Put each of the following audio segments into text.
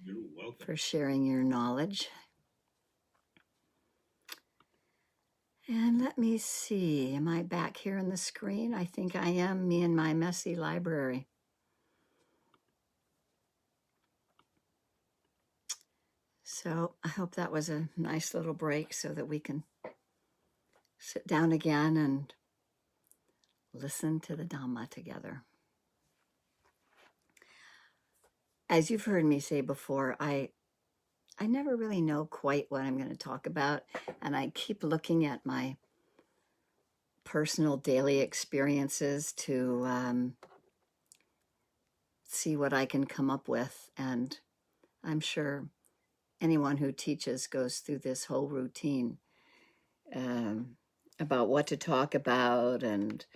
You're welcome. For sharing your knowledge. And let me see, am I back here on the screen? I think I am, me and my messy library. So I hope that was a nice little break so that we can sit down again and listen to the Dhamma together. As you've heard me say before, I never really know quite what I'm going to talk about, and I keep looking at my personal daily experiences to see what I can come up with. And I'm sure anyone who teaches goes through this whole routine about what to talk about and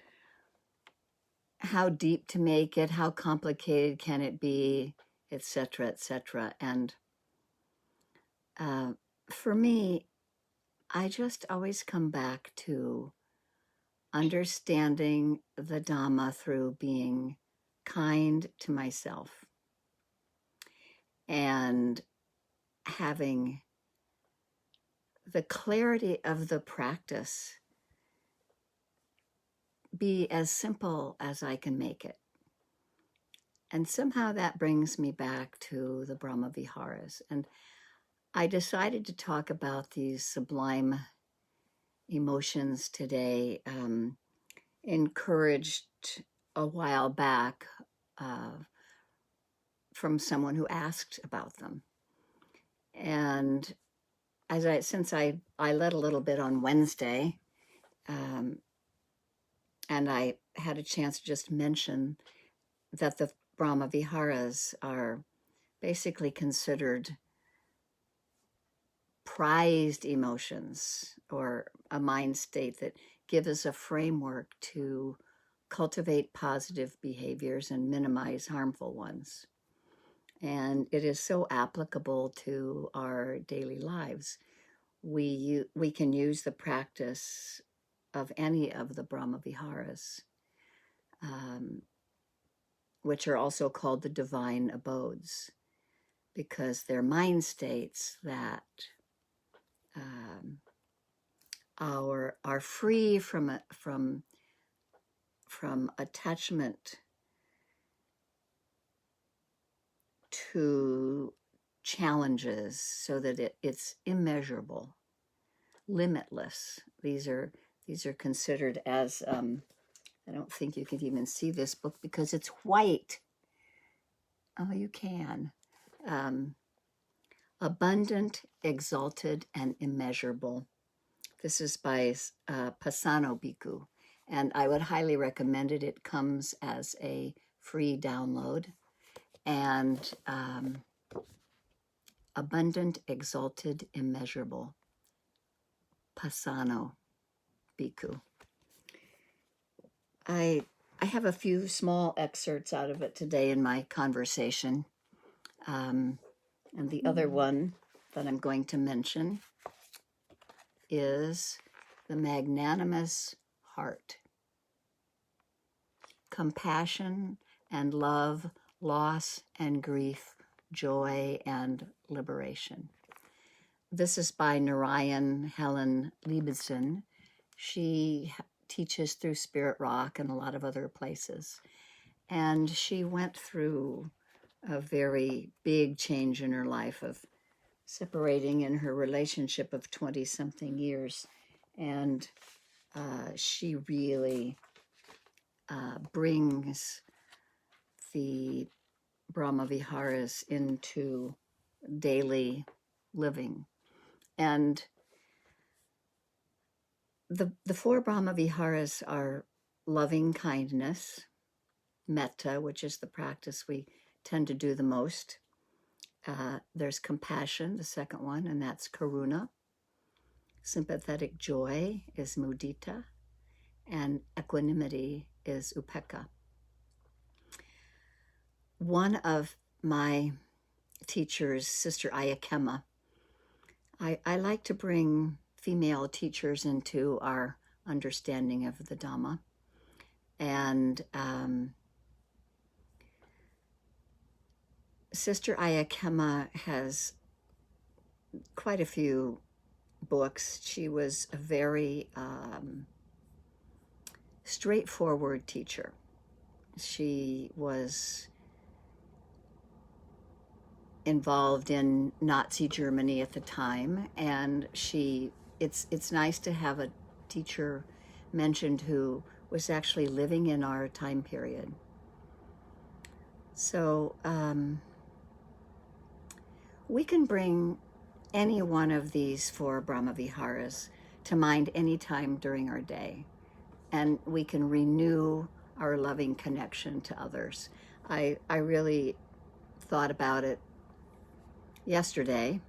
how deep to make it, how complicated can it be, etc., etc. And for me, I just always come back to understanding the Dhamma through being kind to myself and having the clarity of the practice be as simple as I can make it. And somehow that brings me back to the brahmaviharas. And I decided to talk about these sublime emotions today, encouraged a while back from someone who asked about them. And since I led a little bit on Wednesday, and I had a chance to just mention that the brahmaviharas are basically considered prized emotions, or a mind state that gives us a framework to cultivate positive behaviors and minimize harmful ones. And it is so applicable to our daily lives. We can use the practice of any of the brahmaviharas, which are also called the divine abodes, because they're mind states that are free from attachment to challenges, so that it's immeasurable, limitless. These are considered as I don't think you can even see this book because it's white. Oh, you can. Abundant, exalted, and immeasurable. This is by Pasano Bhikkhu, and I would highly recommend it. It comes as a free download. And abundant, exalted, immeasurable, Pasano Bhikkhu. I have a few small excerpts out of it today in my conversation. And the other one that I'm going to mention is the magnanimous heart. Compassion and love, loss and grief, joy and liberation. This is by Narayan Helen Liebson. She teaches through Spirit Rock and a lot of other places. And she went through a very big change in her life of separating in her relationship of 20-something years. And she really brings the brahmaviharas into daily living. And the four brahmaviharas are loving kindness, metta, which is the practice we tend to do the most. There's compassion, the second one, and that's karuna. Sympathetic joy is mudita, and equanimity is upekkha. One of my teachers, Sister Ayakema, I like to bring female teachers into our understanding of the Dhamma. And Sister Ayakema has quite a few books. She was a very straightforward teacher. She was involved in Nazi Germany at the time, and it's nice to have a teacher mentioned who was actually living in our time period. So we can bring any one of these four brahmaviharas to mind any time during our day, and we can renew our loving connection to others. I really thought about it yesterday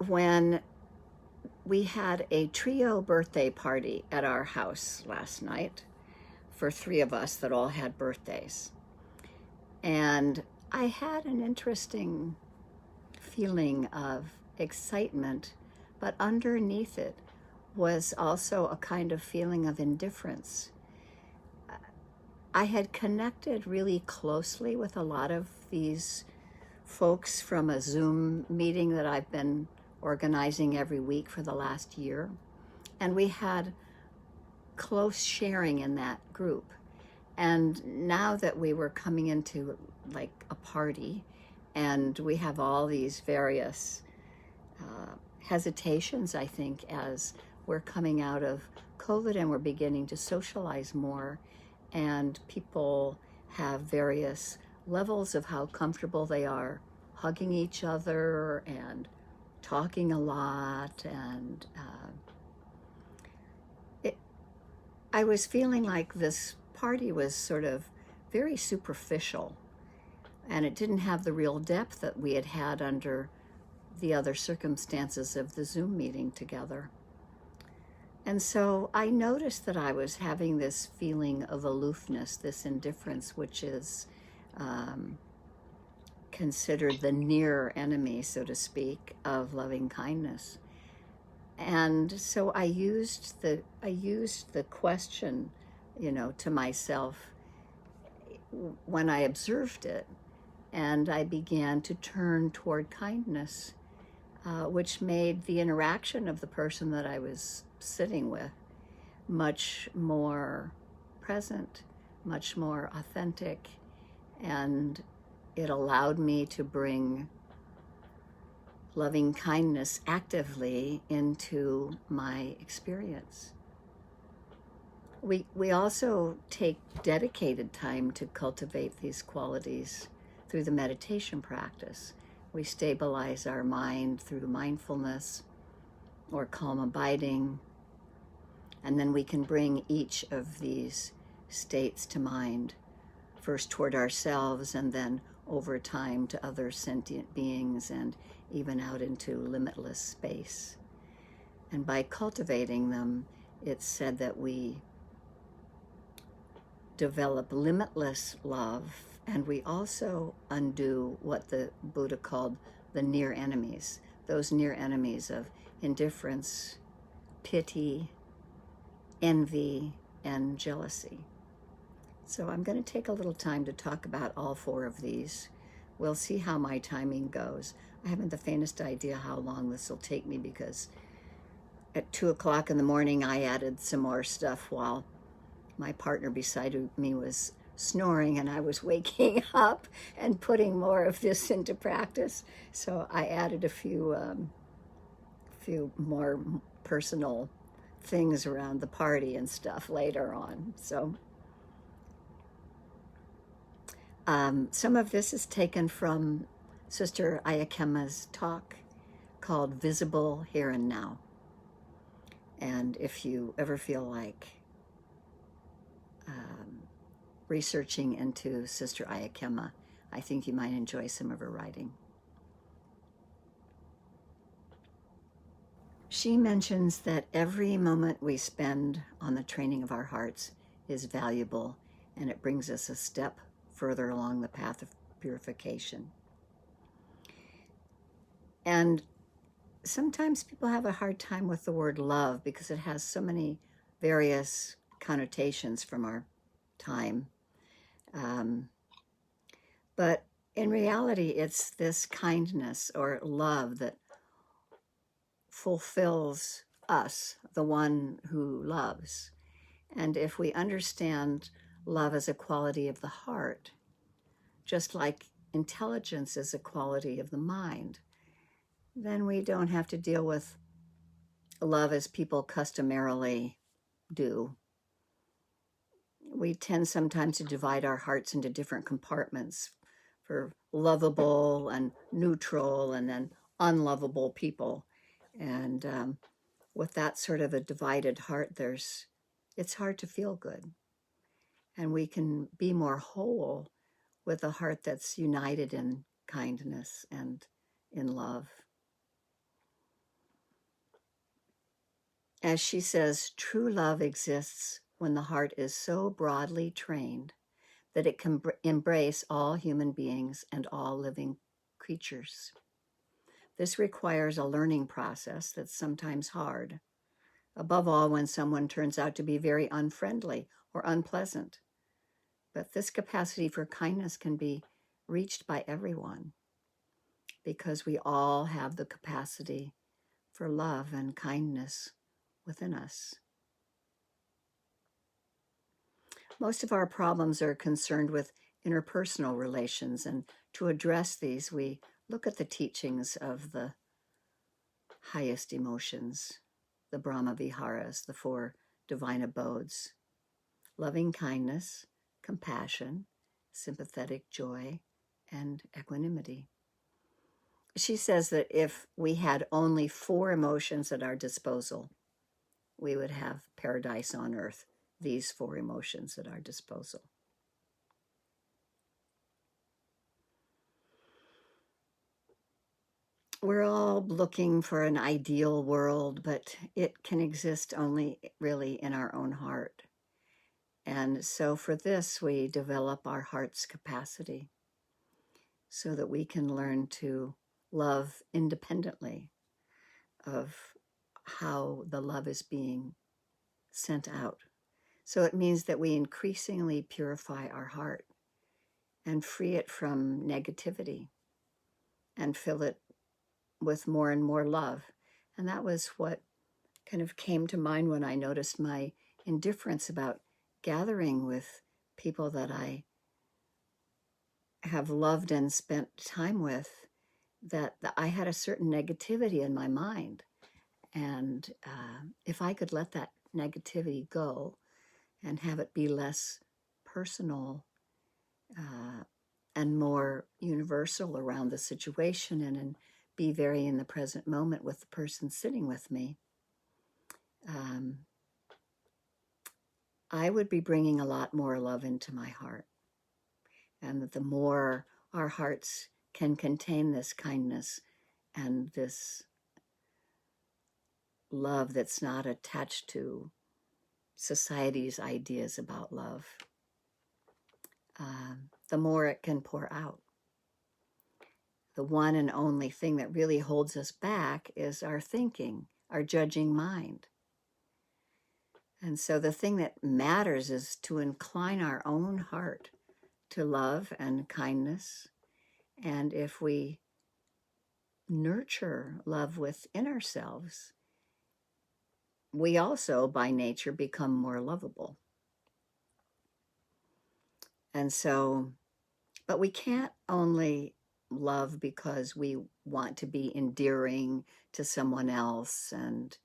when we had a trio birthday party at our house last night for three of us that all had birthdays. And I had an interesting feeling of excitement, but underneath it was also a kind of feeling of indifference. I had connected really closely with a lot of these folks from a Zoom meeting that I've been organizing every week for the last year. And we had close sharing in that group. And now that we were coming into like a party, and we have all these various hesitations, I think, as we're coming out of COVID and we're beginning to socialize more, and people have various levels of how comfortable they are hugging each other and talking a lot. And I was feeling like this party was sort of very superficial, and it didn't have the real depth that we had had under the other circumstances of the Zoom meeting together. And so I noticed that I was having this feeling of aloofness, this indifference, which is considered the near enemy, so to speak, of loving kindness. And so I used the question, to myself when I observed it, and I began to turn toward kindness, which made the interaction of the person that I was sitting with much more present, much more authentic, and it allowed me to bring loving kindness actively into my experience. We also take dedicated time to cultivate these qualities through the meditation practice. We stabilize our mind through mindfulness or calm abiding, and then we can bring each of these states to mind, first toward ourselves and then over time to other sentient beings and even out into limitless space. And by cultivating them, it's said that we develop limitless love, and we also undo what the Buddha called the near enemies, those near enemies of indifference, pity, envy, and jealousy. So I'm going to take a little time to talk about all four of these. We'll see how my timing goes. I haven't the faintest idea how long this will take me, because at 2 o'clock in the morning I added some more stuff while my partner beside me was snoring, and I was waking up and putting more of this into practice. So I added a few more personal things around the party and stuff later on. So some of this is taken from Sister Ayakema's talk called Visible Here and Now. And if you ever feel like researching into Sister Ayakema, I think you might enjoy some of her writing. She mentions that every moment we spend on the training of our hearts is valuable, and it brings us a step further along the path of purification. And sometimes people have a hard time with the word love because it has so many various connotations from our time. But in reality, it's this kindness or love that fulfills us, the one who loves. And if we understand love as a quality of the heart, just like intelligence is a quality of the mind, then we don't have to deal with love as people customarily do. We tend sometimes to divide our hearts into different compartments for lovable and neutral and then unlovable people. And with that sort of a divided heart, it's hard to feel good. And we can be more whole with a heart that's united in kindness and in love. As she says, true love exists when the heart is so broadly trained that it can embrace all human beings and all living creatures. This requires a learning process that's sometimes hard, above all when someone turns out to be very unfriendly or unpleasant. But this capacity for kindness can be reached by everyone because we all have the capacity for love and kindness within us. Most of our problems are concerned with interpersonal relations, and to address these, we look at the teachings of the highest emotions, the brahmaviharas, the four divine abodes: loving kindness, compassion, sympathetic joy, and equanimity. She says that if we had only four emotions at our disposal, we would have paradise on earth, these four emotions at our disposal. We're all looking for an ideal world, but it can exist only really in our own heart. And so for this, we develop our heart's capacity so that we can learn to love independently of how the love is being sent out. So it means that we increasingly purify our heart and free it from negativity and fill it with more and more love. And that was what kind of came to mind when I noticed my indifference about gathering with people that I have loved and spent time with, that I had a certain negativity in my mind. And if I could let that negativity go and have it be less personal and more universal around the situation and be very in the present moment with the person sitting with me, I would be bringing a lot more love into my heart. And that the more our hearts can contain this kindness and this love that's not attached to society's ideas about love, the more it can pour out. The one and only thing that really holds us back is our thinking, our judging mind. And so the thing that matters is to incline our own heart to love and kindness. And if we nurture love within ourselves, we also, by nature, become more lovable. And so, but we can't only love because we want to be endearing to someone else, and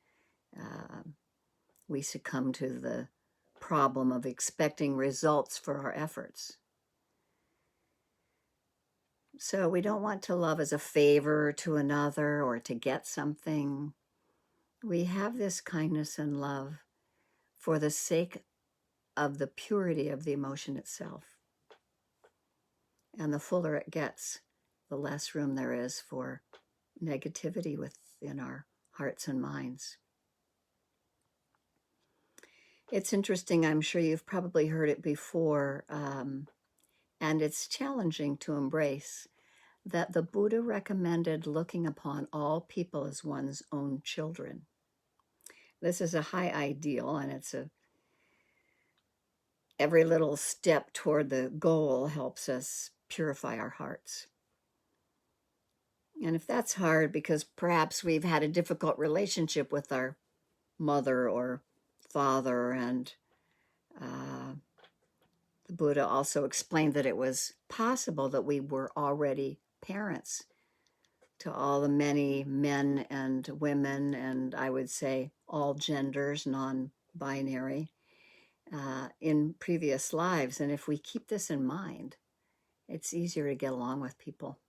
we succumb to the problem of expecting results for our efforts. So we don't want to love as a favor to another or to get something. We have this kindness and love for the sake of the purity of the emotion itself. And the fuller it gets, the less room there is for negativity within our hearts and minds. It's interesting, I'm sure you've probably heard it before, and it's challenging to embrace, that the Buddha recommended looking upon all people as one's own children. This is a high ideal, and every little step toward the goal helps us purify our hearts. And if that's hard because perhaps we've had a difficult relationship with our mother or father, and the Buddha also explained that it was possible that we were already parents to all the many men and women, and I would say all genders, non-binary, in previous lives. And if we keep this in mind, it's easier to get along with people,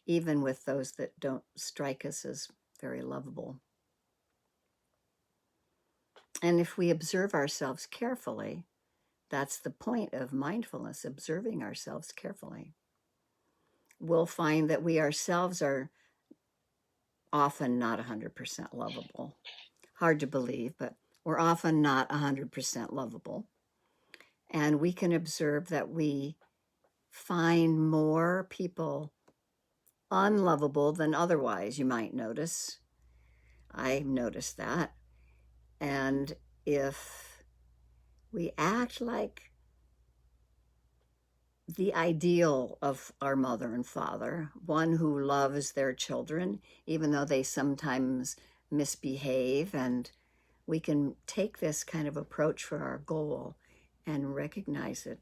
even with those that don't strike us as very lovable. And if we observe ourselves carefully, that's the point of mindfulness, observing ourselves carefully, we'll find that we ourselves are often not 100% lovable. Hard to believe, but we're often not 100% lovable. And we can observe that we find more people unlovable than otherwise, you might notice. I noticed that. And if we act like the ideal of our mother and father, one who loves their children, even though they sometimes misbehave, and we can take this kind of approach for our goal and recognize it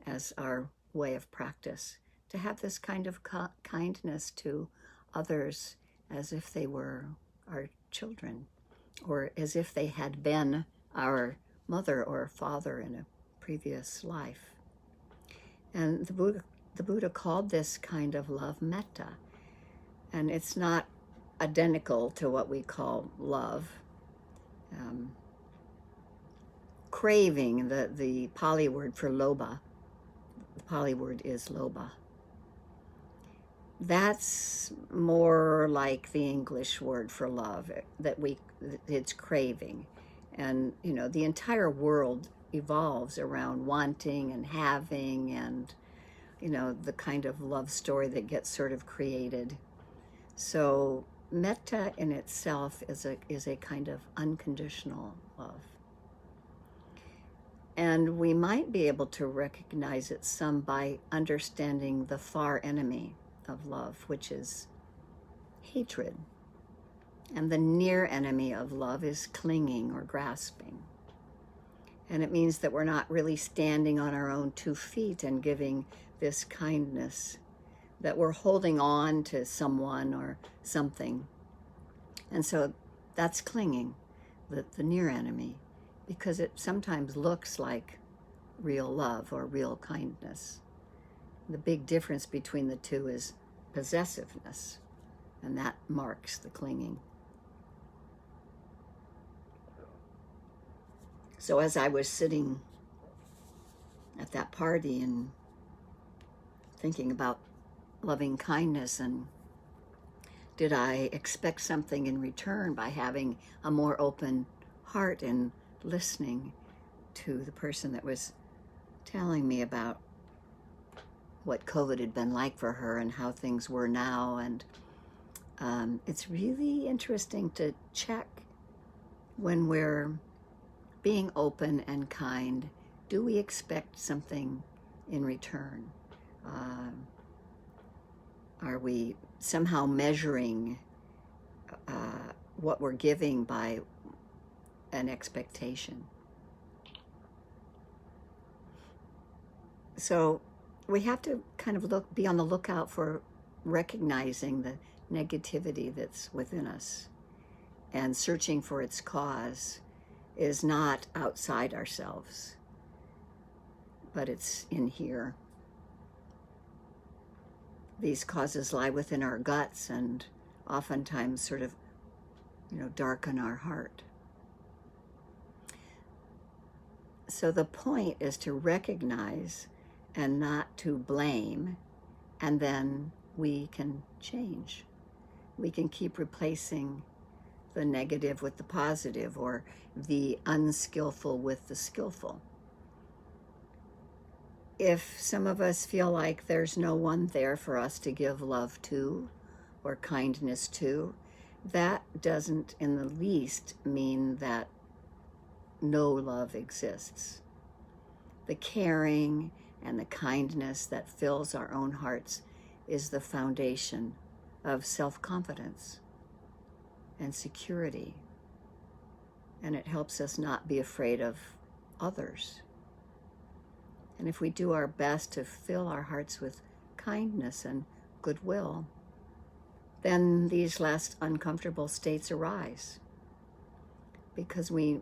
as our way of practice, to have this kind of kindness to others as if they were our children, or as if they had been our mother or father in a previous life. And the Buddha called this kind of love metta. And it's not identical to what we call love. Craving, the Pali word for lobha, the Pali word is lobha. That's more like the English word for love, it's craving. And, the entire world evolves around wanting and having, and, the kind of love story that gets sort of created. So metta in itself is a kind of unconditional love. And we might be able to recognize it some by understanding the far enemy of love, which is hatred. And the near enemy of love is clinging or grasping. And it means that we're not really standing on our own 2 feet and giving this kindness, that we're holding on to someone or something. And so that's clinging, the near enemy, because it sometimes looks like real love or real kindness. The big difference between the two is possessiveness, and that marks the clinging. So as I was sitting at that party and thinking about loving kindness, and did I expect something in return by having a more open heart and listening to the person that was telling me about what COVID had been like for her and how things were now. And it's really interesting to check when we're being open and kind, do we expect something in return? Are we somehow measuring what we're giving by an expectation? So we have to kind of be on the lookout for recognizing the negativity that's within us, and searching for its cause is not outside ourselves, but it's in here. These causes lie within our guts and oftentimes sort of, darken our heart. So the point is to recognize and not to blame, and then we can change. We can keep replacing the negative with the positive, or the unskillful with the skillful. If some of us feel like there's no one there for us to give love to or kindness to, that doesn't in the least mean that no love exists. The caring and the kindness that fills our own hearts is the foundation of self-confidence and security. And it helps us not be afraid of others. And if we do our best to fill our hearts with kindness and goodwill, then these less uncomfortable states arise, because we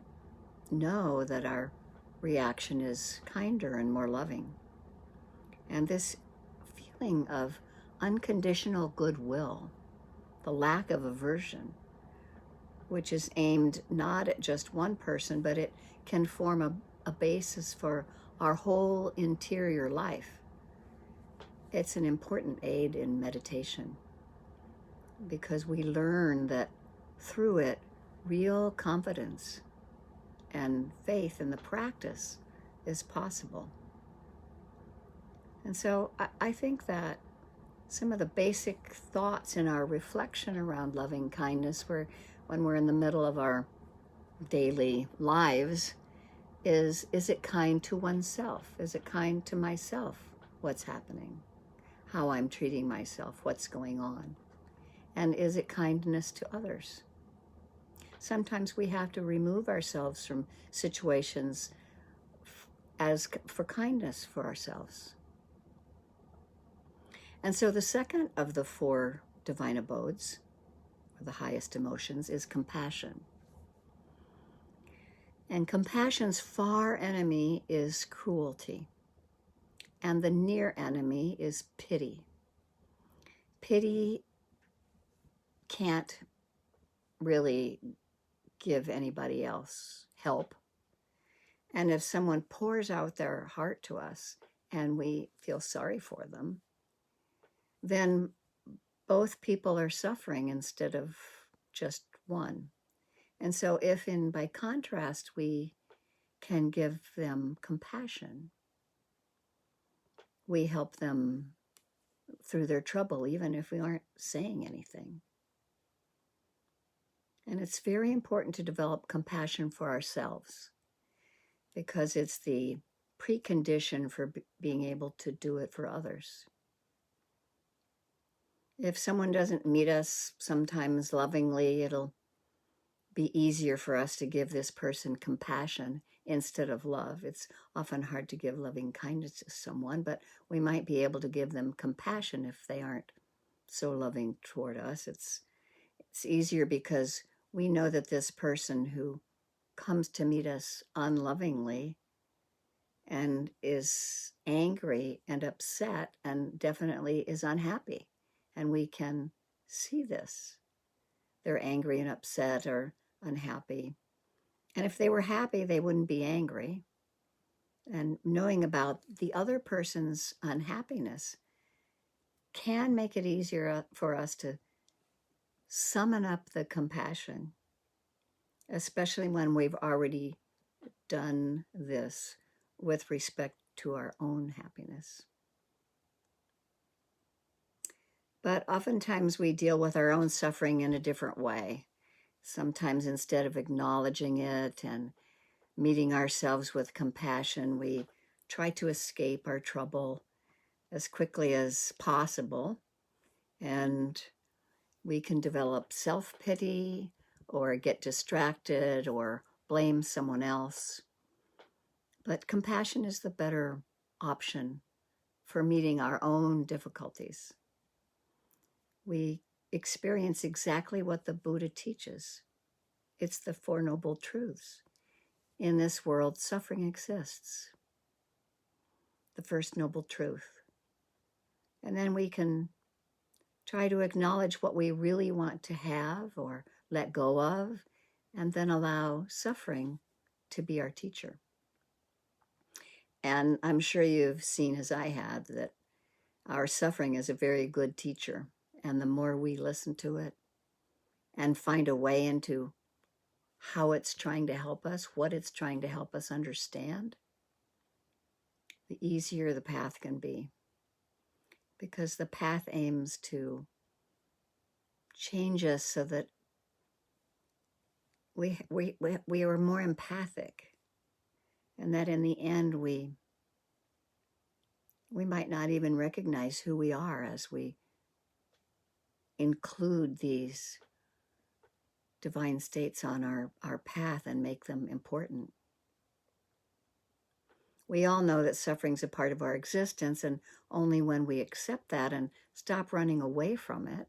know that our reaction is kinder and more loving. And this feeling of unconditional goodwill, the lack of aversion, which is aimed not at just one person, but it can form a basis for our whole interior life. It's an important aid in meditation, because we learn that through it, real confidence and faith in the practice is possible. And so I think that some of the basic thoughts in our reflection around loving kindness, when we're in the middle of our daily lives, is it kind to oneself? Is it kind to myself? What's happening? How I'm treating myself? What's going on? And is it kindness to others? Sometimes we have to remove ourselves from situations for kindness for ourselves. And so the second of the four divine abodes, or the highest emotions, is compassion. And compassion's far enemy is cruelty, and the near enemy is pity. Pity can't really give anybody else help. And if someone pours out their heart to us and we feel sorry for them, then both people are suffering instead of just one. And so if by contrast, we can give them compassion, we help them through their trouble, even if we aren't saying anything. And it's very important to develop compassion for ourselves, because it's the precondition for being able to do it for others. If someone doesn't meet us sometimes lovingly, it'll be easier for us to give this person compassion instead of love. It's often hard to give loving kindness to someone, but we might be able to give them compassion if they aren't so loving toward us. It's easier because we know that this person who comes to meet us unlovingly and is angry and upset and definitely is unhappy, and we can see this. They're angry and upset or unhappy. And if they were happy, they wouldn't be angry. And knowing about the other person's unhappiness can make it easier for us to summon up the compassion, especially when we've already done this with respect to our own happiness. But oftentimes we deal with our own suffering in a different way. Sometimes instead of acknowledging it and meeting ourselves with compassion, we try to escape our trouble as quickly as possible. And we can develop self-pity or get distracted or blame someone else. But compassion is the better option for meeting our own difficulties. We experience exactly what the Buddha teaches. It's the Four Noble Truths. In this world, suffering exists. The first noble truth. And then we can try to acknowledge what we really want to have or let go of, and then allow suffering to be our teacher. And I'm sure you've seen, as I have, that our suffering is a very good teacher. And the more we listen to it and find a way into how it's trying to help us, what it's trying to help us understand, the easier the path can be. Because the path aims to change us so that we are more empathic, and that in the end we we might not even recognize who we are as we include these divine states on our path and make them important. We all know that suffering's a part of our existence, and only when we accept that and stop running away from it,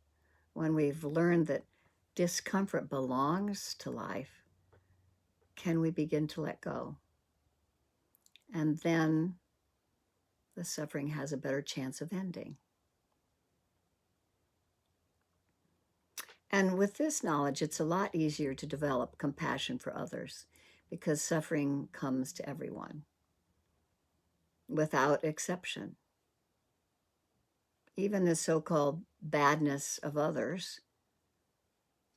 when we've learned that discomfort belongs to life, can we begin to let go. And then the suffering has a better chance of ending. And with this knowledge, it's a lot easier to develop compassion for others because suffering comes to everyone without exception. Even the so-called badness of others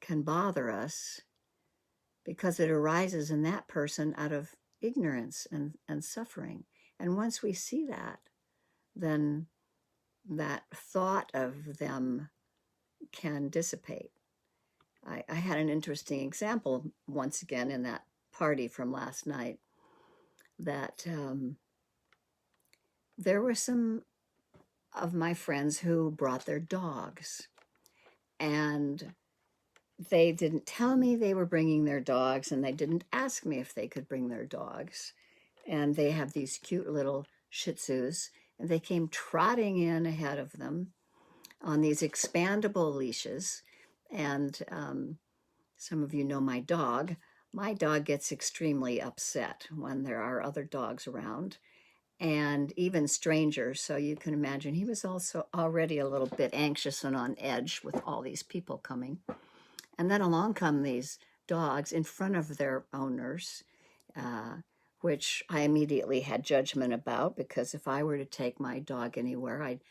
can bother us because it arises in that person out of ignorance and suffering. And once we see that, then that thought of them can dissipate. I had an interesting example once again in that party from last night that there were some of my friends who brought their dogs, and they didn't tell me they were bringing their dogs, and they didn't ask me if they could bring their dogs. And they have these cute little Shih Tzus, and they came trotting in ahead of them on these expandable leashes. And some of you know my dog. My dog gets extremely upset when there are other dogs around, and even strangers. So you can imagine he was also already a little bit anxious and on edge with all these people coming. And then along come these dogs in front of their owners, which I immediately had judgment about, because if I were to take my dog anywhere, I'd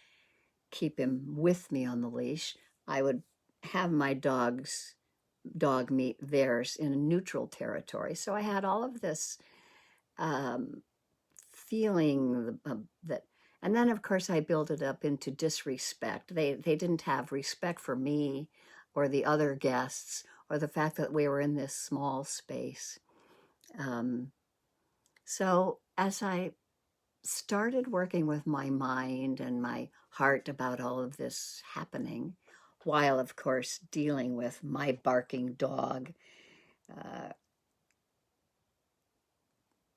keep him with me on the leash. I would have my dog meet theirs in a neutral territory. So I had all of this feeling that, and then of course I built it up into disrespect. They didn't have respect for me or the other guests or the fact that we were in this small space. So as I started working with my mind and my heart about all of this happening, while of course dealing with my barking dog,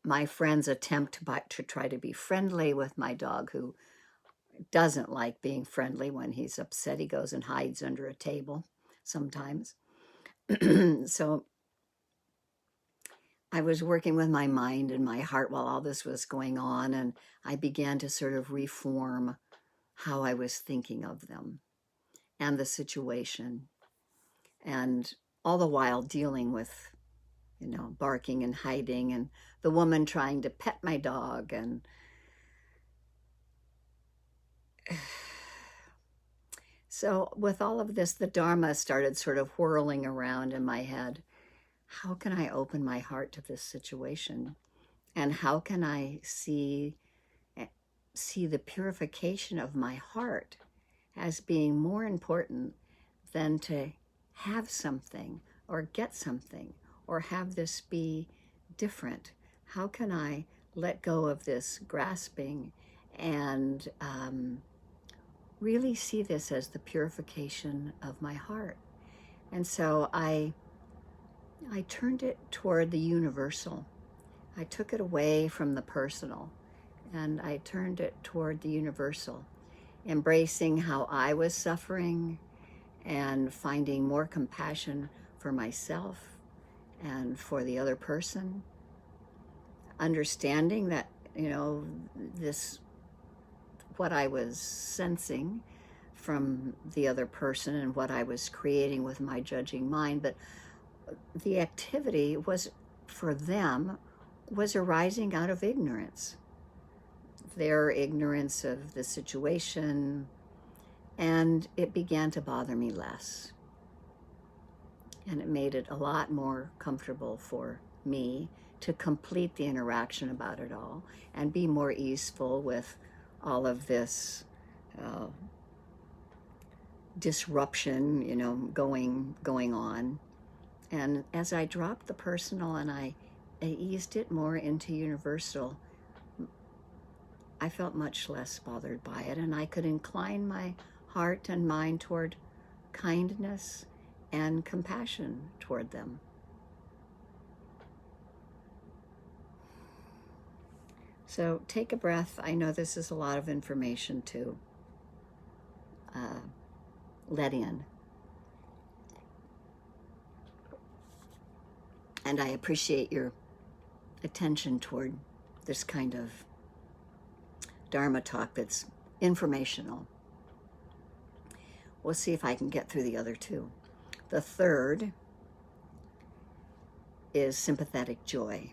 my friend's attempt to try to be friendly with my dog, who doesn't like being friendly. When he's upset, he goes and hides under a table sometimes. So I was working with my mind and my heart while all this was going on, and I began to sort of reform how I was thinking of them and the situation, and all the while dealing with, barking and hiding, and the woman trying to pet my dog. And so with all of this, the Dharma started sort of whirling around in my head. How can I open my heart to this situation? And how can I see the purification of my heart as being more important than to have something or get something or have this be different? How can I let go of this grasping and really see this as the purification of my heart? And so I turned it toward the universal. I took it away from the personal, and I turned it toward the universal, embracing how I was suffering and finding more compassion for myself and for the other person, understanding that, what I was sensing from the other person and what I was creating with my judging mind, but the activity was, for them, was arising out of ignorance. Their ignorance of the situation, and it began to bother me less. And it made it a lot more comfortable for me to complete the interaction about it all and be more easeful with all of this disruption, going on. And as I dropped the personal and I eased it more into universal, I felt much less bothered by it, and I could incline my heart and mind toward kindness and compassion toward them. So take a breath. I know this is a lot of information to let in. And I appreciate your attention toward this kind of Dharma talk that's informational. We'll see if I can get through the other two. The third is sympathetic joy.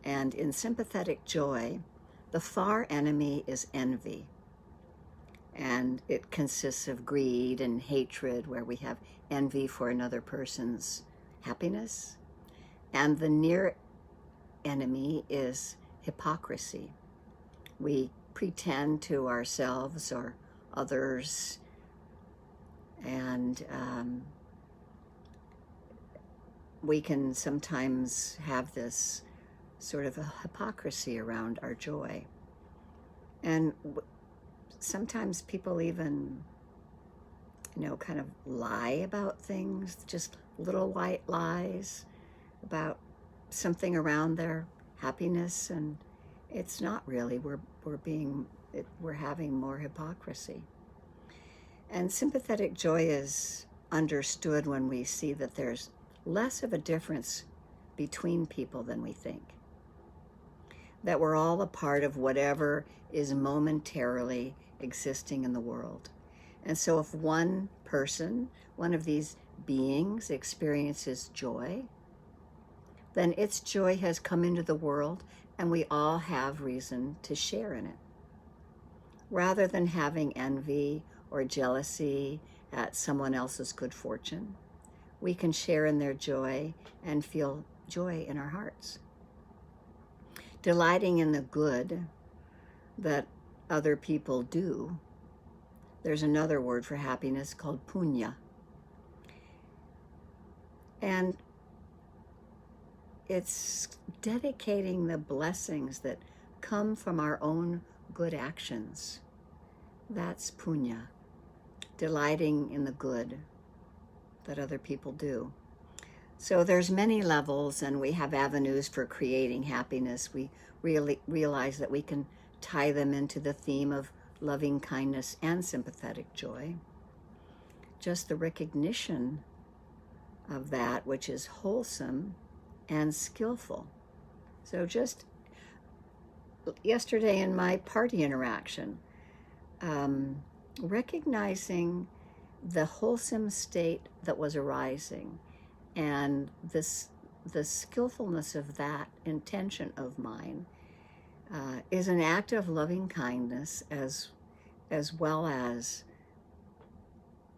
And in sympathetic joy, the far enemy is envy. And it consists of greed and hatred, where we have envy for another person's happiness. And the near enemy is hypocrisy. We pretend to ourselves or others, and we can sometimes have this sort of a hypocrisy around our joy. And sometimes people even, kind of lie about things, just little white lies about something around their happiness, and it's not really. We're having more hypocrisy. And sympathetic joy is understood when we see that there's less of a difference between people than we think. That we're all a part of whatever is momentarily existing in the world. And so if one person, one of these beings, experiences joy, then its joy has come into the world, and we all have reason to share in it. Rather than having envy or jealousy at someone else's good fortune, we can share in their joy and feel joy in our hearts. Delighting in the good that other people do. There's another word for happiness called punya. And it's dedicating the blessings that come from our own good actions. That's punya, delighting in the good that other people do. So there's many levels, and we have avenues for creating happiness. We really realize that we can tie them into the theme of loving kindness and sympathetic joy. Just the recognition of that which is wholesome and skillful. So just yesterday in my party interaction, recognizing the wholesome state that was arising, and the skillfulness of that intention of mine is an act of loving kindness, as well as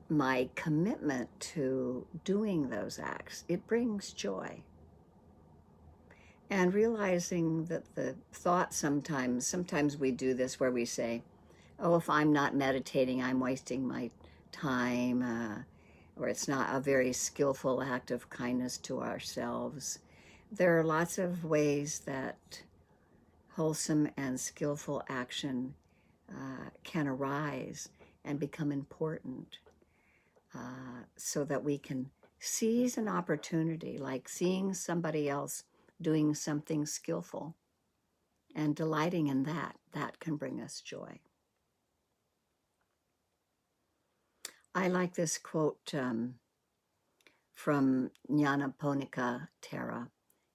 my commitment to doing those acts. It brings joy. And realizing that the thought sometimes we do this where we say, oh, if I'm not meditating, I'm wasting my time, or it's not a very skillful act of kindness to ourselves. There are lots of ways that wholesome and skillful action can arise and become important, so that we can seize an opportunity, like seeing somebody else doing something skillful and delighting in that can bring us joy. I like this quote from Nyanaponika Thera.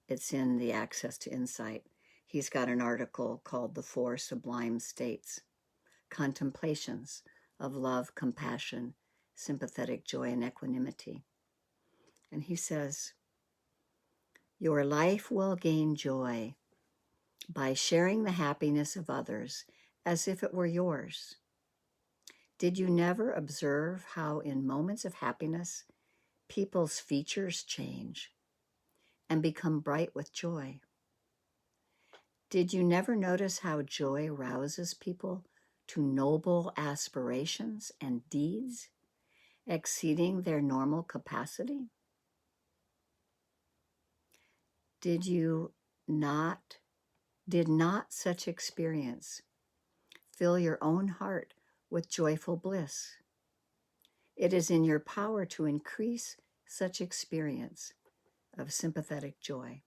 It's in the Access to Insight. He's got an article called The Four Sublime States, Contemplations of Love, Compassion, Sympathetic Joy, and Equanimity. And he says, your life will gain joy by sharing the happiness of others as if it were yours. Did you never observe how in moments of happiness, people's features change and become bright with joy? Did you never notice how joy rouses people to noble aspirations and deeds, exceeding their normal capacity? Did not such experience fill your own heart with joyful bliss. It is in your power to increase such experience of sympathetic joy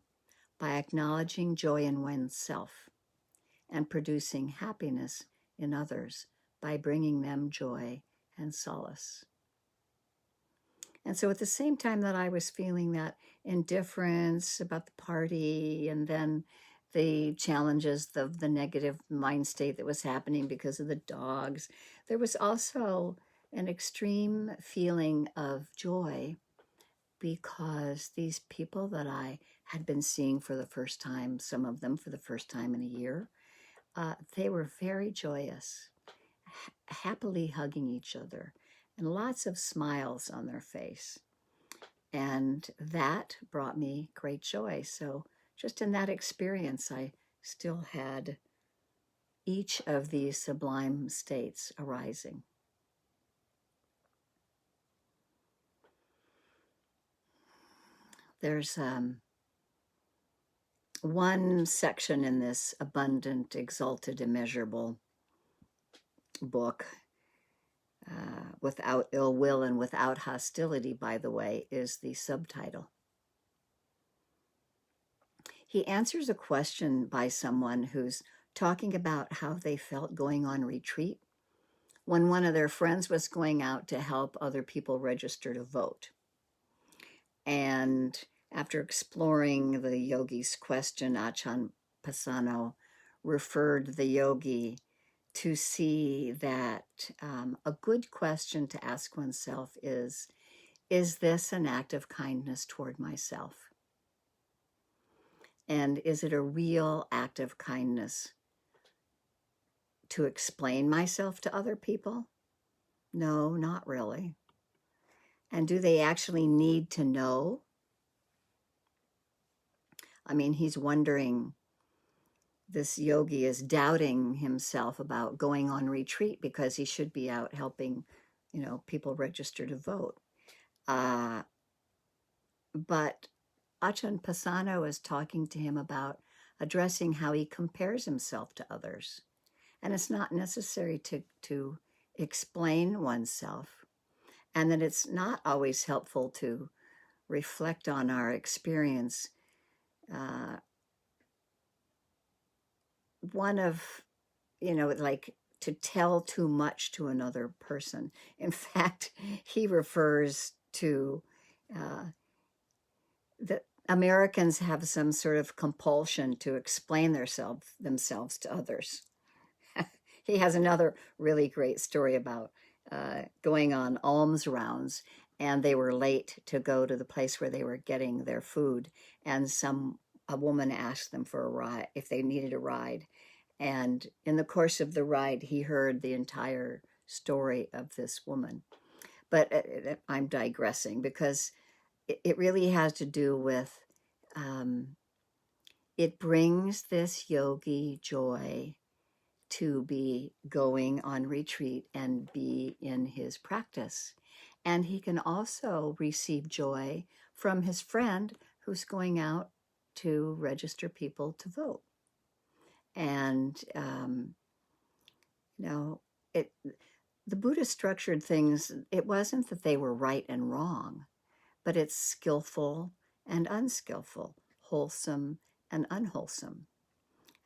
by acknowledging joy in oneself and producing happiness in others by bringing them joy and solace. And so at the same time that I was feeling that indifference about the party and then the challenges of the negative mind state that was happening because of the dogs, there was also an extreme feeling of joy because these people that I had been seeing for the first time, some of them for the first time in a year, they were very joyous, happily hugging each other, and lots of smiles on their face. And that brought me great joy. So just in that experience, I still had each of these sublime states arising. There's one section in this abundant, exalted, immeasurable book, without ill will and without hostility, by the way, is the subtitle. He answers a question by someone who's talking about how they felt going on retreat when one of their friends was going out to help other people register to vote. And after exploring the yogi's question, Ajahn Pasano referred the yogi to see that a good question to ask oneself is this an act of kindness toward myself? And is it a real act of kindness to explain myself to other people? No, not really. And do they actually need to know? I mean, he's wondering, this yogi is doubting himself about going on retreat because he should be out helping, people register to vote. But Ajahn Pasano is talking to him about addressing how he compares himself to others. And it's not necessary to explain oneself, and that it's not always helpful to reflect on our experience. One of, like to tell too much to another person. In fact, he refers to that Americans have some sort of compulsion to explain themselves to others. He has another really great story about going on alms rounds, and they were late to go to the place where they were getting their food, and a woman asked them for a ride, if they needed a ride. And in the course of the ride, he heard the entire story of this woman. But I'm digressing because it really has to do with, it brings this yogi joy to be going on retreat and be in his practice. And he can also receive joy from his friend who's going out to register people to vote. And, the Buddha structured things, it wasn't that they were right and wrong, but it's skillful and unskillful, wholesome and unwholesome.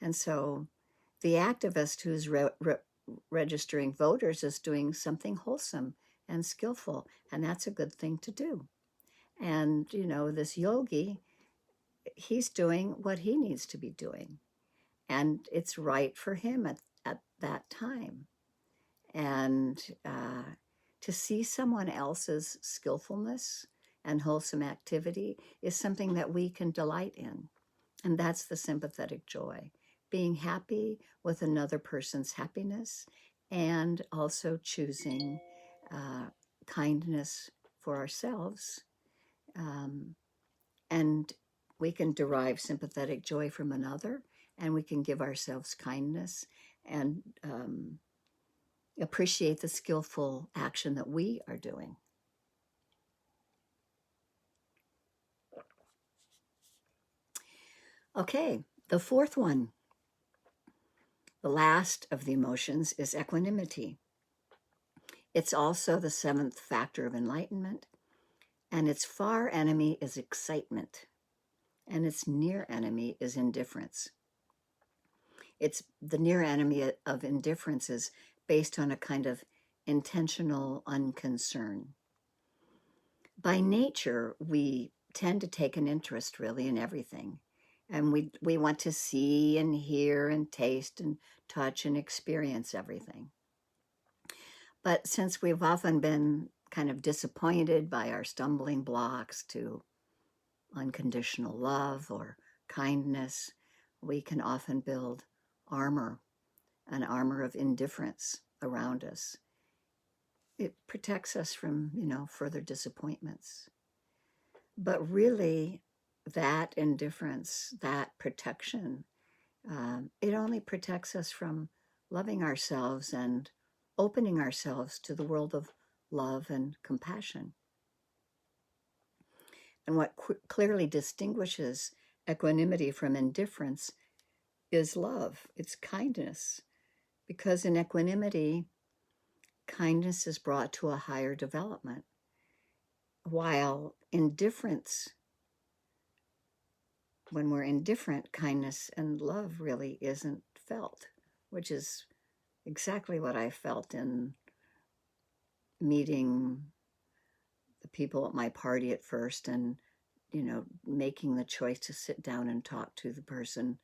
And so the activist who's registering voters is doing something wholesome and skillful, and that's a good thing to do. And, this yogi, he's doing what he needs to be doing, and it's right for him at that time. And to see someone else's skillfulness and wholesome activity is something that we can delight in. And that's the sympathetic joy, being happy with another person's happiness and also choosing kindness for ourselves. And we can derive sympathetic joy from another, and we can give ourselves kindness and appreciate the skillful action that we are doing. Okay, the fourth one. The last of the emotions is equanimity. It's also the seventh factor of enlightenment, and its far enemy is excitement, and its near enemy is indifference. It's the near enemy of indifference is based on a kind of intentional unconcern. By nature, we tend to take an interest really in everything. And we want to see and hear and taste and touch and experience everything. But since we've often been kind of disappointed by our stumbling blocks to unconditional love or kindness, we can often build armor, an armor of indifference around us. It protects us from, further disappointments. But really, that indifference, that protection, it only protects us from loving ourselves and opening ourselves to the world of love and compassion. And what clearly distinguishes equanimity from indifference is love, it's kindness. Because in equanimity, kindness is brought to a higher development, while indifference, when we're indifferent, kindness and love really isn't felt, which is exactly what I felt in meeting the people at my party at first and, making the choice to sit down and talk to the person,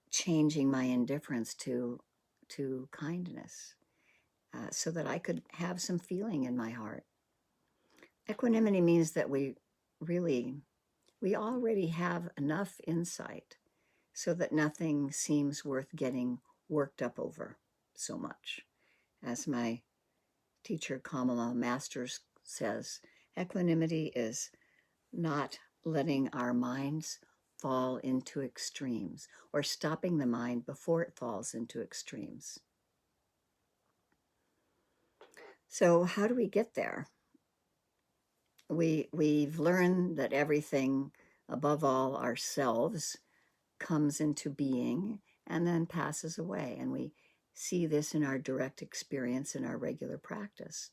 changing my indifference to kindness so that I could have some feeling in my heart. Equanimity means that we already have enough insight so that nothing seems worth getting worked up over so much. As my teacher Kamala Masters says, equanimity is not letting our minds fall into extremes or stopping the mind before it falls into extremes. So how do we get there? We've learned that everything, above all ourselves, comes into being and then passes away. And we see this in our direct experience in our regular practice.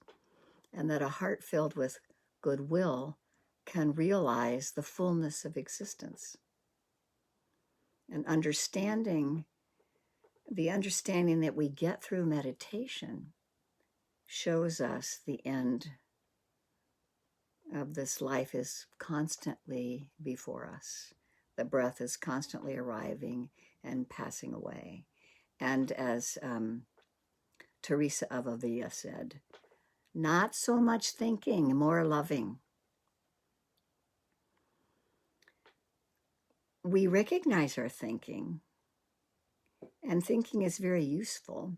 And that a heart filled with goodwill can realize the fullness of existence. And the understanding that we get through meditation shows us the end of this life is constantly before us. The breath is constantly arriving and passing away. And as Teresa of Avila said, not so much thinking, more loving. We recognize our thinking, and thinking is very useful.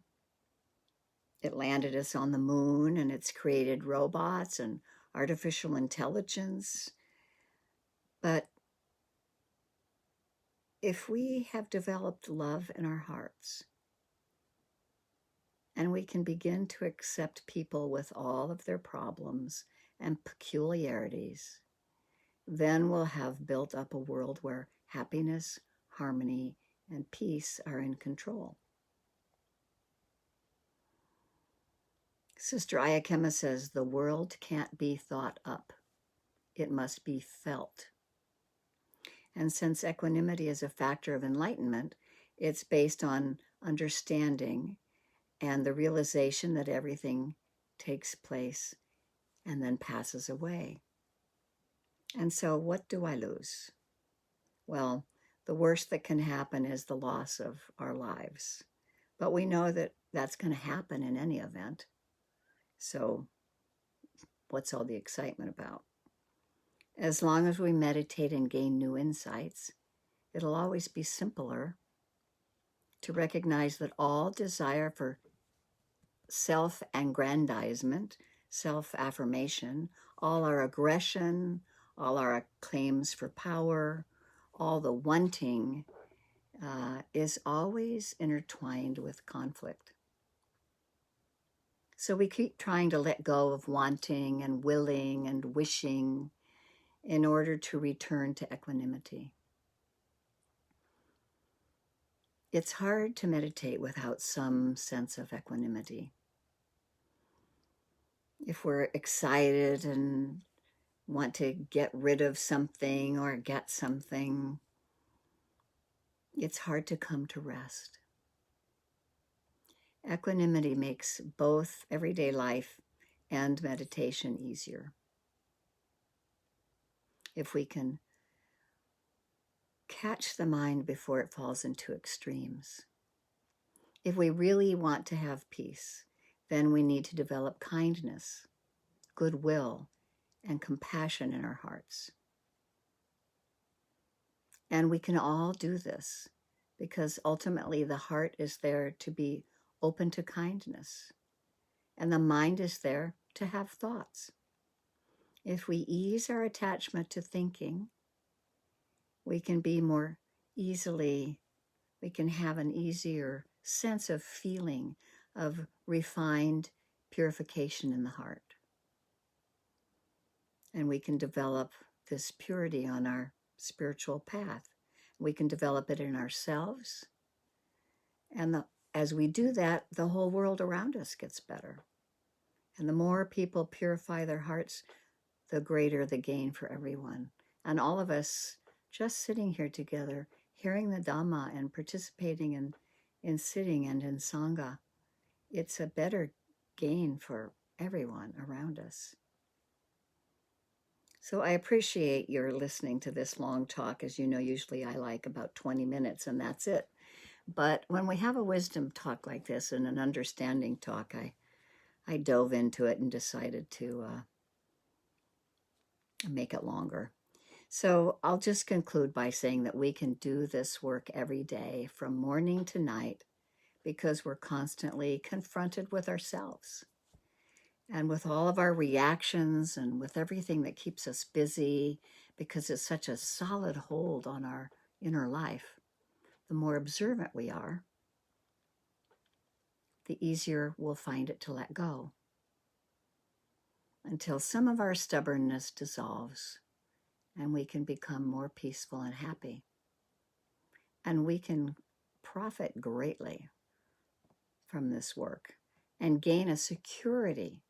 It landed us on the moon, and it's created robots and artificial intelligence. But if we have developed love in our hearts, and we can begin to accept people with all of their problems and peculiarities, then we'll have built up a world where happiness, harmony, and peace are in control. Sister Ayakema says, the world can't be thought up. It must be felt. And since equanimity is a factor of enlightenment, it's based on understanding and the realization that everything takes place and then passes away. And so what do I lose? Well, the worst that can happen is the loss of our lives. But we know that that's going to happen in any event. So what's all the excitement about? As long as we meditate and gain new insights, it'll always be simpler to recognize that all desire for self-aggrandizement, self-affirmation, all our aggression, all our claims for power, all the wanting is always intertwined with conflict. So we keep trying to let go of wanting and willing and wishing in order to return to equanimity. It's hard to meditate without some sense of equanimity. If we're excited and want to get rid of something or get something, it's hard to come to rest. Equanimity makes both everyday life and meditation easier. If we can catch the mind before it falls into extremes. If we really want to have peace, then we need to develop kindness, goodwill, and compassion in our hearts. And we can all do this because ultimately the heart is there to be open to kindness, and the mind is there to have thoughts. If we ease our attachment to thinking, we can have an easier sense of feeling, of refined purification in the heart. And we can develop this purity on our spiritual path. We can develop it in ourselves. And as we do that, the whole world around us gets better. And the more people purify their hearts, the greater the gain for everyone. And all of us just sitting here together, hearing the Dhamma and participating in sitting and in Sangha, it's a better gain for everyone around us. So I appreciate your listening to this long talk. As you know, usually I like about 20 minutes and that's it. But when we have a wisdom talk like this and an understanding talk, I dove into it and decided to make it longer. So I'll just conclude by saying that we can do this work every day from morning to night because we're constantly confronted with ourselves and with all of our reactions and with everything that keeps us busy because it's such a solid hold on our inner life. The more observant we are, the easier we'll find it to let go until some of our stubbornness dissolves and we can become more peaceful and happy. And we can profit greatly from this work and gain a security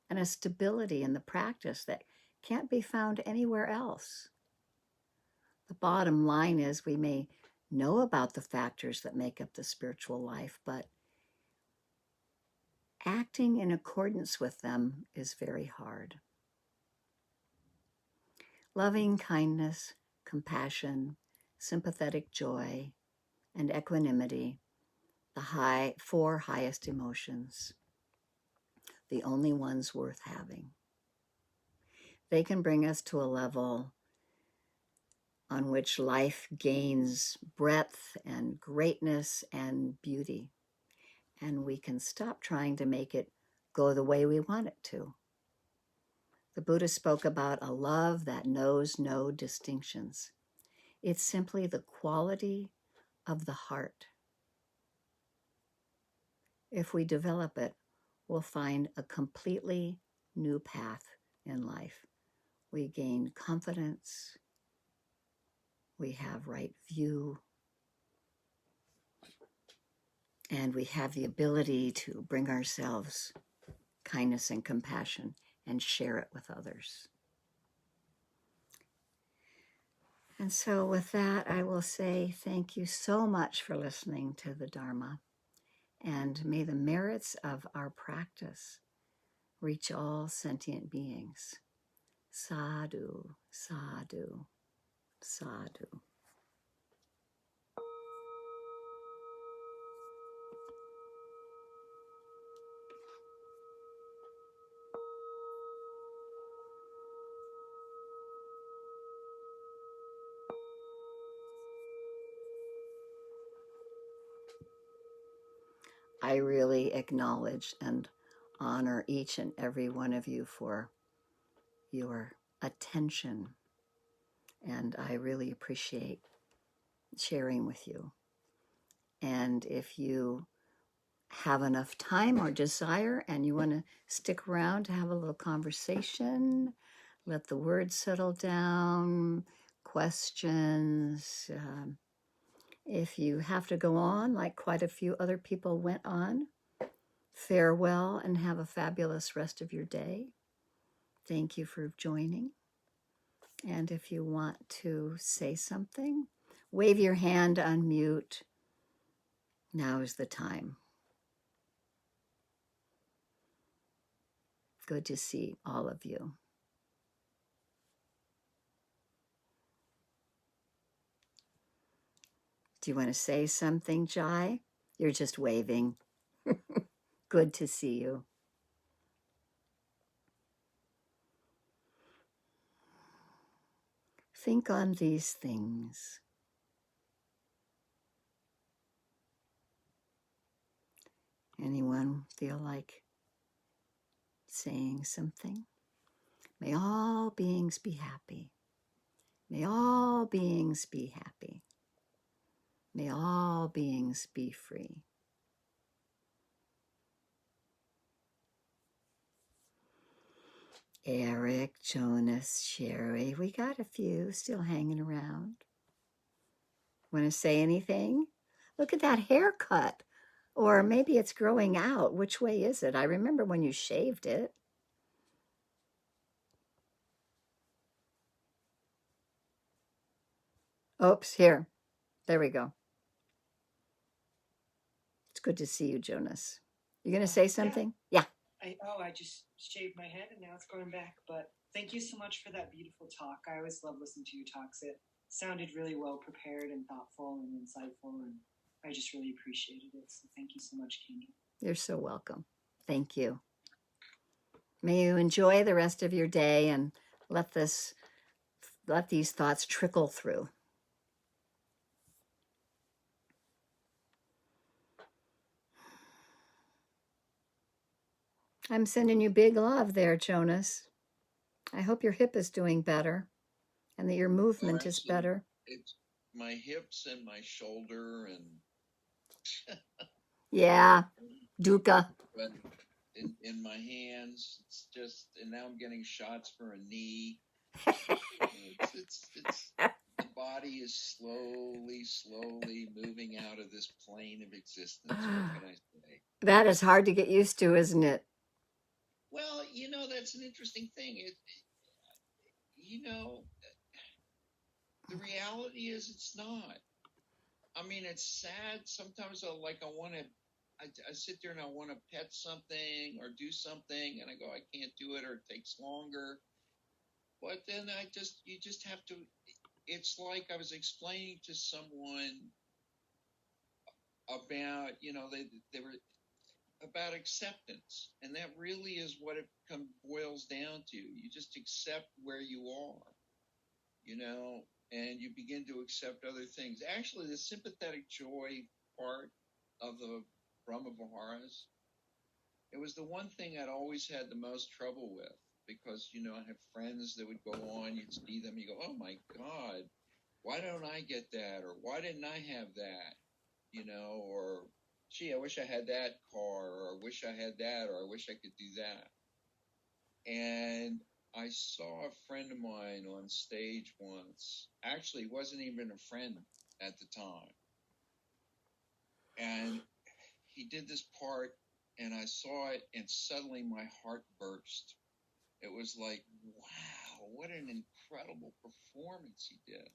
and a stability in the practice that can't be found anywhere else. The bottom line is we may know about the factors that make up the spiritual life, but acting in accordance with them is very hard. Loving kindness, compassion, sympathetic joy, and equanimity, the four highest emotions, the only ones worth having. They can bring us to a level on which life gains breadth and greatness and beauty, and we can stop trying to make it go the way we want it to. The Buddha spoke about a love that knows no distinctions. It's simply the quality of the heart. If we develop it, we'll find a completely new path in life. We gain confidence, we have right view, and we have the ability to bring ourselves kindness and compassion and share it with others. And so with that, I will say thank you so much for listening to the Dharma, and may the merits of our practice reach all sentient beings. Sadhu, sadhu, sadhu. I really acknowledge and honor each and every one of you for your attention, and I really appreciate sharing with you. And if you have enough time or desire and you want to stick around to have a little conversation, let the words settle down, questions, If you have to go on, like quite a few other people went on, farewell and have a fabulous rest of your day. Thank you for joining. And if you want to say something, wave your hand, unmute. Now is the time. Good to see all of you. Do you want to say something, Jai? You're just waving. Good to see you. Think on these things. Anyone feel like saying something? May all beings be happy. May all beings be happy. May all beings be free. Eric, Jonas, Sherry, we got a few still hanging around. Want to say anything? Look at that haircut. Or maybe it's growing out. Which way is it? I remember when you shaved it. Oops, here. There we go. It's good to see you, Jonas. You going to say something? Yeah. I just shaved my head and now it's growing back. But thank you so much for that beautiful talk. I always love listening to your talks. It sounded really well prepared and thoughtful and insightful, and I just really appreciated it. So thank you so much, Kendall. You're so welcome. Thank you. May you enjoy the rest of your day and let these thoughts trickle through. I'm sending you big love there, Jonas. I hope your hip is doing better and that your movement is better. It's my hips and my shoulder and yeah, dukkha. But in my hands, it's just, and now I'm getting shots for a knee. it's the body is slowly moving out of this plane of existence. What can I say? That is hard to get used to, isn't it? Well, that's an interesting thing. The reality is it's not. I mean, it's sad. Sometimes I sit there and I want to pet something or do something, and I go, I can't do it, or it takes longer. But then you just have to. It's like I was explaining to someone about, they were about acceptance, and that really is what it boils down to. You just accept where you are, and you begin to accept other things. Actually, the sympathetic joy part of the brahmaviharas, it was the one thing I'd always had the most trouble with, because, I have friends that would go on, you'd see them, you go, oh my God, why don't I get that? Or why didn't I have that? Or gee, I wish I had that car, or I wish I had that, or I wish I could do that. And I saw a friend of mine on stage once. Actually, he wasn't even a friend at the time. And he did this part, and I saw it, and suddenly my heart burst. It was like, wow, what an incredible performance he did.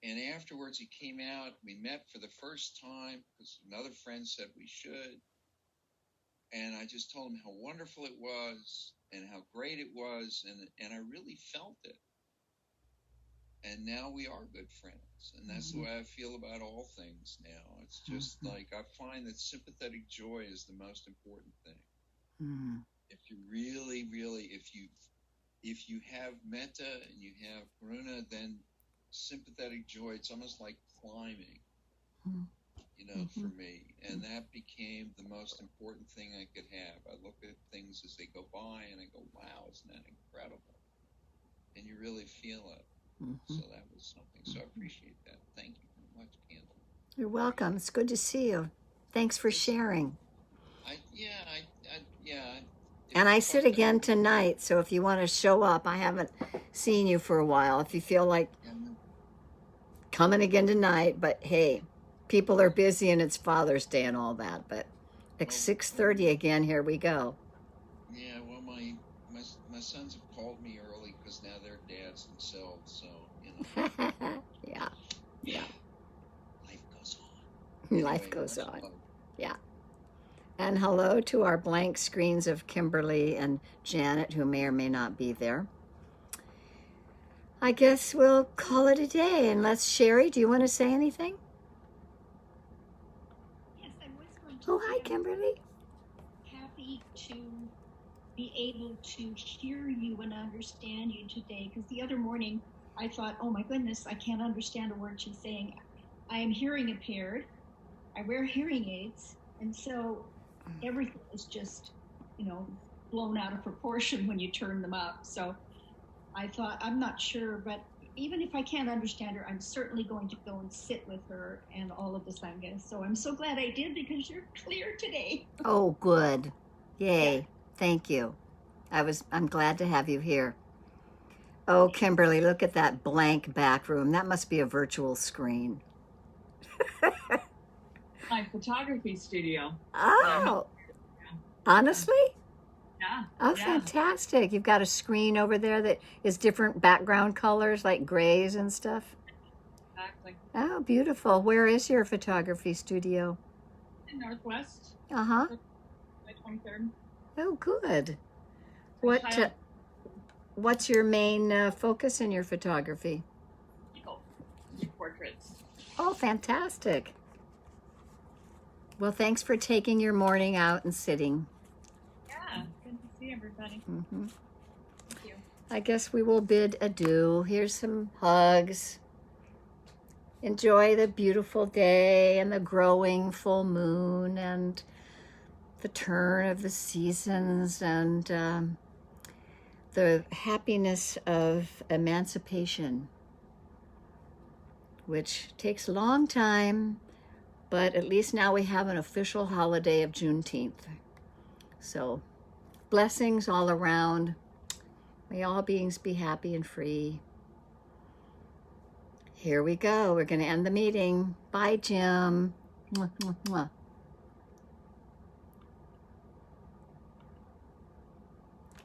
And afterwards, he came out. We met for the first time because another friend said we should. And I just told him how wonderful it was and how great it was. And I really felt it. And now we are good friends. And that's the way I feel about all things now. It's just like, I find that sympathetic joy is the most important thing. If you really, if you have metta and you have karuna, then sympathetic joy, it's almost like climbing, for me. And that became the most important thing I could have. I look at things as they go by and I go, wow, isn't that incredible? And you really feel it. So that was something. So I appreciate that. Thank you very much, Kendall. You're welcome. It's good to see you. Thanks for sharing. And I sit again tonight, so if you want to show up, I haven't seen you for a while. If you feel like coming again tonight, but hey, people are busy and it's Father's Day and all that, but at 6:30 again, here we go. Yeah, well, my sons have called me early because now they're dads themselves, so, Yeah. Life goes on. Life goes on. Yeah. And hello to our blank screens of Kimberly and Janet, who may or may not be there. I guess we'll call it a day. And Sherry, do you want to say anything? Yes, I was going to Oh, say hi, I'm Kimberly. happy to be able to hear you and understand you today, because the other morning I thought, oh my goodness, I can't understand a word she's saying. I am hearing impaired. I wear hearing aids, and so everything is just, blown out of proportion when you turn them up. So I thought, I'm not sure, but even if I can't understand her, I'm certainly going to go and sit with her and all of the Sanghas. So I'm so glad I did, because you're clear today. Oh, good. Yay. Yeah. Thank you. I'm glad to have you here. Oh, Kimberly, look at that blank back room. That must be a virtual screen. My photography studio. Oh, honestly? Yeah. Oh, yeah. fantastic. You've got a screen over there that is different background colors, like grays and stuff. Exactly. Oh, beautiful. Where is your photography studio? In Northwest. Uh-huh. My 23rd. Oh, good. What's your main focus in your photography? People. Portraits. Oh, fantastic. Well, thanks for taking your morning out and sitting. Yeah, good to see everybody. Mm-hmm. Thank you. I guess we will bid adieu. Here's some hugs. Enjoy the beautiful day and the growing full moon and the turn of the seasons and the happiness of emancipation, which takes a long time, but at least now we have an official holiday of Juneteenth. So blessings all around. May all beings be happy and free. Here we go. We're going to end the meeting. Bye, Jim. Mwah, mwah, mwah.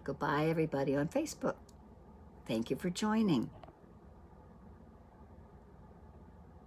Goodbye, everybody on Facebook. Thank you for joining.